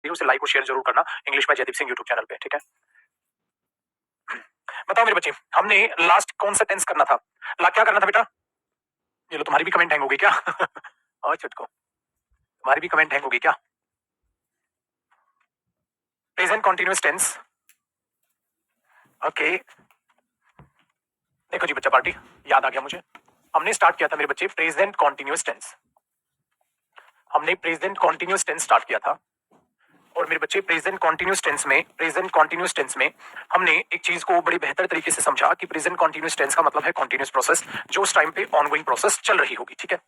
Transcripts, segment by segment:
है उसे लाइक और शेयर जरूर करना इंग्लिश में जयदीप सिंह यूट्यूब चैनल पे, ठीक है। बताओ मेरे बच्चे, हमने लास्ट कौन सा टेंस करना था? क्या करना था बेटा? ये लो, तुम्हारी भी कमेंट हैंग होगी क्या? और छुटको, तुम्हारी भी कमेंट हैंग होगी क्या? Present continuous tense, okay. देखो जी बच्चा पार्टी, याद आ गया मुझे। हमने स्टार्ट किया था मेरे बच्चे प्रेजेंट कॉन्टिन्यूअस टेंस। हमने प्रेजेंट कॉन्टिन्यूअस टेंस स्टार्ट किया था और मेरे बच्चे प्रेजेंट कॉन्टिन्यूअस टेंस में हमने एक चीज को बड़ी बेहतर तरीके से समझा कि प्रेजेंट कॉन्टिन्यूअस टेंस का मतलब है कॉन्टिन्यूअस प्रोसेस जो उस टाइम पे ऑनगोइंग प्रोसेस चल रही होगी, ठीक है।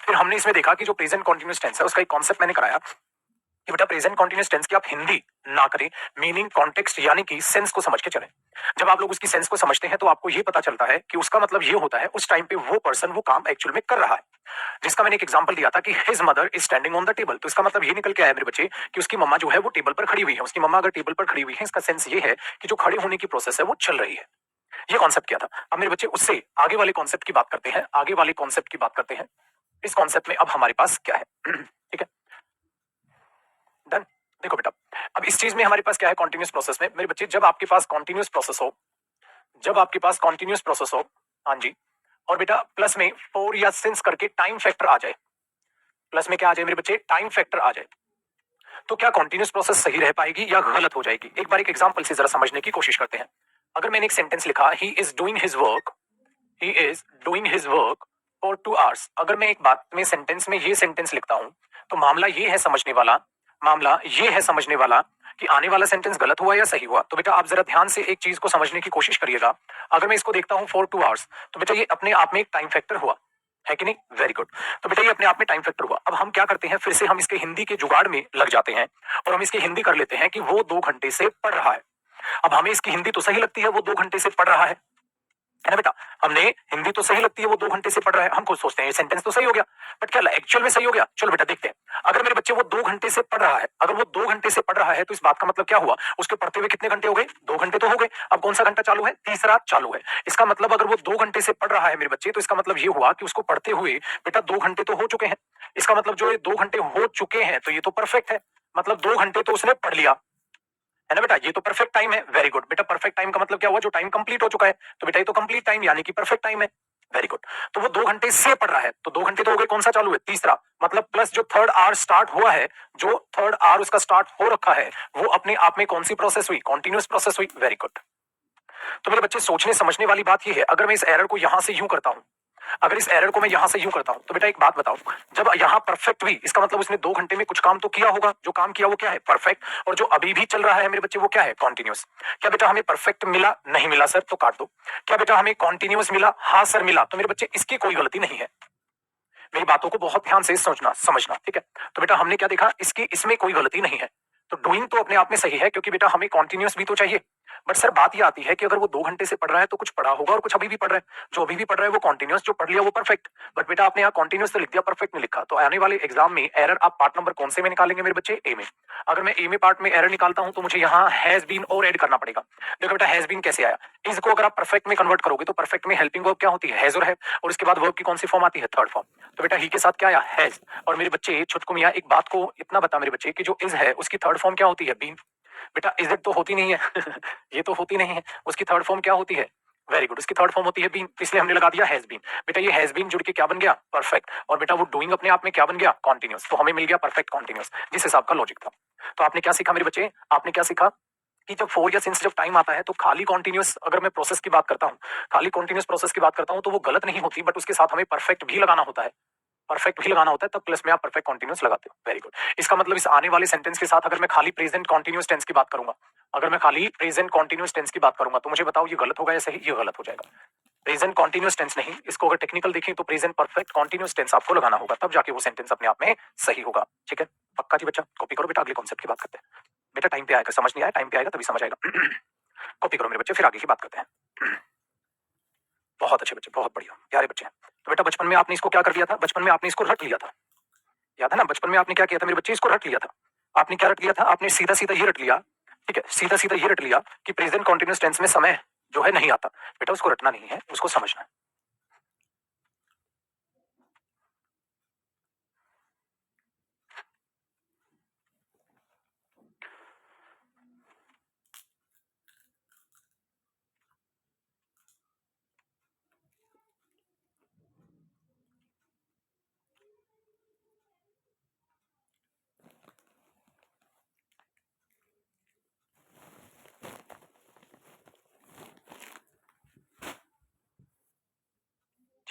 फिर हमने इसमें देखा कि जो प्रेजेंट कॉन्टिन्यूअस टेंस है उसका एक कॉन्सेप्ट मैंने कराया कि बेटा प्रेजेंट कॉन्टिन्यूअस टेंस की आप हिंदी ना करें, मीनिंग कॉन्टेक्स्ट यानी कि सेंस को समझ के चलें। जब आप लोग उसकी सेंस को समझते हैं तो आपको ये पता चलता है कि उसका मतलब ये होता है उस टाइम पे वो पर्सन वो काम एक्चुअल में कर रहा है। जिसका मैंने एक एग्जांपल दिया था कि his mother is standing on the table, तो इसका मतलब ये निकल के आया मेरे बच्चे कि उसकी मम्मा जो है वो टेबल पर खड़ी हुई है। उसकी मम्मा अगर टेबल पर खड़ी हुई है इसका सेंस ये है कि जो खड़े होने की प्रोसेस है वो चल रही है। ये कॉन्सेप्ट क्या था? अब मेरे बच्चे उससे आगे वाले कॉन्सेप्ट की बात करते हैं, आगे वाले कॉन्सेप्ट की बात करते हैं। इस कॉन्सेप्ट में अब हमारे पास क्या है? ठीक है, डन। देखो बेटा, अब इस चीज में हमारे पास क्या है कॉन्टिन्यूस प्रोसेस में मेरे बच्चे, जब आपके पास कॉन्टिन्यूस प्रोसेस हो, जब आपके पास कॉन्टिन्यूस प्रोसेस हो, हाँ जी, और बेटा प्लस में फोर या सिंस करके टाइम फैक्टर आ जाए, प्लस में क्या आ जाए मेरे बच्चे? टाइम फैक्टर आ जाए, तो क्या कॉन्टिन्यूस प्रोसेस सही रह पाएगी या गलत हो जाएगी? एक बार एक एग्जांपल से जरा समझने की कोशिश करते हैं। अगर मैंने एक सेंटेंस लिखा he is doing his work, he is doing his work for 2 hours, अगर मैं एक बात में सेंटेंस में ये सेंटेंस लिखता हूं तो मामला ये है समझने वाला, मामला ये है समझने वाला कि आने वाला सेंटेंस गलत हुआ या सही हुआ। तो बेटा आप जरा ध्यान से एक चीज को समझने की कोशिश करिएगा। अगर मैं इसको देखता हूं फॉर 2 आवर्स तो बेटा ये अपने आप में एक टाइम फैक्टर हुआ है कि नहीं? Very good. तो बेटा ये अपने आप में टाइम फैक्टर हुआ। अब हम क्या करते हैं, फिर से हम इसके हिंदी के जुगाड़ में लग जाते हैं और हम इसकी हिंदी कर लेते हैं कि वो 2 घंटे से पढ़ रहा है। अब हमें इसकी हिंदी तो सही लगती है, वो 2 घंटे से पढ़ रहा है ना बेटा? हमने हिंदी तो सही लगती है, वो 2 घंटे से पढ़ रहा है, हम खुद सोचते हैं ये सेंटेंस तो सही हो गया, बट क्या एक्चुअल में सही हो गया? चलो बेटा देखते हैं। अगर मेरे बच्चे वो 2 घंटे से पढ़ रहा है, अगर वो 2 घंटे से पढ़ रहा है तो इस बात का मतलब क्या हुआ? उसके पढ़ते हुए कितने घंटे हो गए? 2 घंटे तो हो गए। अब कौन सा घंटा चालू है? तीसरा चालू है। इसका मतलब अगर वो 2 घंटे से पढ़ रहा है मेरे बच्चे, तो इसका मतलब ये हुआ कि उसको पढ़ते हुए बेटा 2 घंटे तो हो चुके हैं। इसका मतलब जो ये 2 घंटे हो चुके हैं तो ये तो परफेक्ट है, मतलब 2 घंटे तो उसने पढ़ लिया, है ना बेटा? ये तो परफेक्ट टाइम है। वेरी गुड बेटा, परफेक्ट टाइम का मतलब क्या हुआ? जो टाइम कंप्लीट हो चुका है, तो बेटा ये तो कंप्लीट टाइम यानी कि परफेक्ट टाइम है। Very good. तो वो 2 घंटे से पढ़ रहा है, तो 2 घंटे तो हो गए, कौन सा चालू है? तीसरा, मतलब प्लस जो थर्ड आवर स्टार्ट हुआ है, जो थर्ड आवर उसका स्टार्ट हो रखा है, वो अपने आप में कौन सी प्रोसेस हुई? कॉन्टिन्यूस प्रोसेस हुई। Very good. तो मेरे बच्चे सोचने समझने वाली बात ये है, अगर मैं इस एरर को यहां से यूं करता हूं, अगर इस एरर को मैं यहां से यूं करता हूं, तो बेटा एक बात बताओ, जब यहां परफेक्ट हुई इसका मतलब उसने 2 घंटे में कुछ काम तो किया होगा, जो काम किया वो क्या है? परफेक्ट। और जो अभी भी चल रहा है मेरे बच्चे वो क्या है? कॉन्टिन्यूस। क्या बेटा हमें परफेक्ट मिला? नहीं मिला सर, तो काट दो। क्या बेटा हमें कॉन्टिन्यूस मिला? हाँ सर मिला। तो मेरे बच्चे इसकी कोई गलती नहीं है। मेरी बातों को बहुत ध्यान से सोचना समझना, ठीक है? तो बेटा हमने क्या देखा, इसकी इसमें कोई गलती नहीं है। तो डूइंग तो अपने आप में सही है क्योंकि बेटा हमें कॉन्टिन्यूस भी तो चाहिए। बट सर बात ये आती है कि अगर वो 2 घंटे से पढ़ रहा है तो कुछ पढ़ा होगा और कुछ अभी भी पढ़ रहा है। जो अभी भी पढ़ रहा है वो कॉन्टिन्यूस, जो पढ़ लिया वो परफेक्ट। बट बेटा आपने यहाँ कॉन्टिन्यूस तो लिख दिया, परफेक्ट नहीं लिखा। तो आने वाले एग्जाम में एरर आप पार्ट नंबर कौन से में निकालेंगे मेरे बच्चे? ए में। अगर मैं ए में पार्ट में एरर निकालता हूं तो मुझे यहाँ हैज बीन और ऐड करना पड़ेगा। देखो बेटा हैज बीन कैसे आया? इसको अगर आप परफेक्ट में कन्वर्ट करोगे तो परफेक्ट में हेल्पिंग वर्ब क्या होती है? हैज और है, और उसके बाद वर्ब की कौन सी फॉर्म आती है? Third form. तो बेटा ही के साथ क्या आया? हैज। और मेरे बच्चे छुटकु मियां एक बात को इतना बता मेरे बच्चे कि जो इज है उसकी थर्ड फॉर्म क्या होती है? बीन। बेटा इज इट तो होती नहीं है ये तो होती नहीं है, उसकी थर्ड फॉर्म क्या होती है? वेरी गुड, उसकी थर्ड फॉर्म होती है बीन, इसलिए हमने लगा दिया हैज बीन। बेटा ये हैज बीन जुड़ के क्या बन गया? परफेक्ट। और बेटा वो डूइंग अपने आप में क्या बन गया? कॉन्टिन्यूस। तो हमें मिल गया परफेक्ट कॉन्टिन्यूस, जिस हिसाब का लॉजिक था। तो आपने क्या सीखा मेरे बच्चे? आपने क्या सीखा कि जब फोर या सिंस जब टाइम आता है तो खाली कॉन्टिन्यूस, अगर मैं प्रोसेस की बात करता हूँ, खाली कॉन्टिन्यूस प्रोसेस की बात करता हूँ तो वो गलत नहीं होती, बट उसके साथ हमें परफेक्ट भी लगाना होता है। परफेक्ट भी लगाना होता है, तब प्लस में आप परफेक्ट कॉन्टिन्यूस लगाते हो। Very good. इसका मतलब इस आने वाले सेंटेंस के साथ अगर मैं खाली प्रेजेंट कॉन्टिन्यूस टेंस की बात करूंगा, अगर मैं खाली प्रेजेंट कॉन्टिन्यूस टेंस की बात करूंगा तो मुझे बताओ ये गलत होगा या सही? ये गलत हो जाएगा। प्रेजेंट कॉन्टिन्यूस टेंस नहीं, इसको अगर टेक्निकल देखें तो प्रेजेंट परफेक्ट कॉन्टिन्यूस टेंस आपको लगाना होगा, तब जाके वो सेंटेंस अपने आप में सही होगा। ठीक है, पक्का जी बच्चा? कॉपी करो बेटा, अगले कॉन्सेप्ट की बात करते हैं। बेटा टाइम पे आएगा, समझ नहीं आया टाइम पे आएगा तभी समझ आएगा कॉपी करो मेरे बच्चे, फिर आगे की बात करते हैं बहुत अच्छे बच्चे, बहुत बढ़िया प्यारे बच्चे हैं। तो बेटा बचपन में आपने इसको क्या कर लिया था? बचपन में आपने इसको रट लिया था, याद है ना? बचपन में आपने क्या किया था मेरे बच्चे? इसको रट लिया था। आपने क्या रट लिया था? आपने सीधा सीधा ये रट लिया, ठीक है, सीधा सीधा ये रट लिया कि प्रेजेंट कॉन्टिन्यूस टेंस में समय जो है नहीं आता। बेटा उसको रटना नहीं है, उसको समझना है।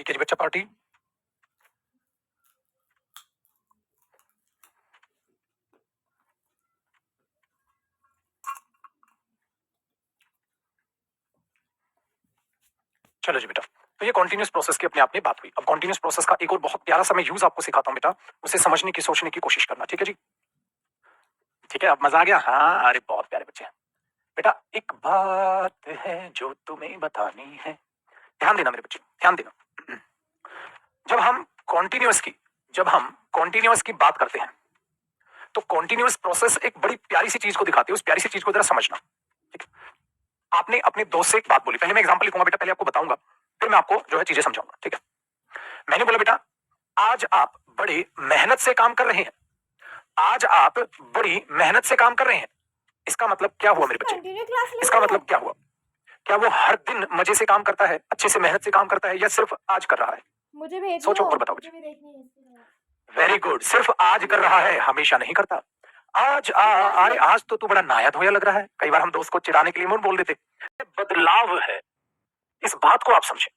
ठीक है जी बच्चा पार्टी। चलो जी बेटा, तो ये कॉन्टिन्यूस प्रोसेस की अपने आप में बात हुई। अब कॉन्टिन्यूस प्रोसेस का एक और बहुत प्यारा सा मैं यूज आपको सिखाता हूँ बेटा, उसे समझने की सोचने की कोशिश करना, ठीक है जी। ठीक है, अब मजा आ गया। हाँ, अरे बहुत प्यारे बच्चे हैं बेटा। एक बात है जो तुम्हें बतानी है, ध्यान देना मेरे बच्चे, ध्यान देना। जब हम कॉन्टिन्यूस की बात करते हैं तो कॉन्टिन्यूस प्रोसेस एक बड़ी प्यारी सी चीज को दिखाती है। उस प्यारी सी चीज को जरा समझना, ठीक है। आपने अपने दोस्त से एक बात बोली, पहले मैं एग्जांपल लिखूंगा बेटा, पहले आपको बताऊंगा, फिर मैं आपको जो है चीजें समझाऊंगा, ठीक है। मैंने बोला बेटा, आज आप बड़ी मेहनत से काम कर रहे हैं, आज आप बड़ी मेहनत से काम कर रहे हैं। इसका मतलब क्या हुआ मेरे बच्चे? इसका मतलब क्या हुआ? क्या वो हर दिन मजे से काम करता है, अच्छे से मेहनत से काम करता है, या सिर्फ आज कर रहा है? मुझे भेज सोचो दो, और बताओ मुझे बच्चे। भी देखनी है। वेरी गुड, सिर्फ आज कर रहा है, हमेशा नहीं करता। अरे आज तो तू बड़ा नया धोया लग रहा है। कई बार हम दोस्त को चिढ़ाने के लिए मुंह बोल देते। बदलाव है, इस बात को आप समझें।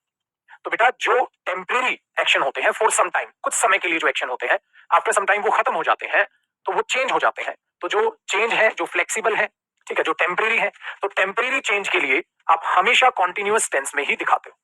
तो बेटा, जो टेम्परेरी एक्शन होते हैं फॉर सम टाइम, कुछ समय के लिए जो एक्शन होते हैं, आफ्टर सम टाइम वो खत्म हो जाते हैं, तो वो चेंज हो जाते हैं। तो जो चेंज है, जो फ्लेक्सिबल है, ठीक है, जो टेम्परेरी है, तो टेम्परेरी चेंज के लिए आप हमेशा कॉन्टिन्यूअस टेंस में ही दिखाते हो।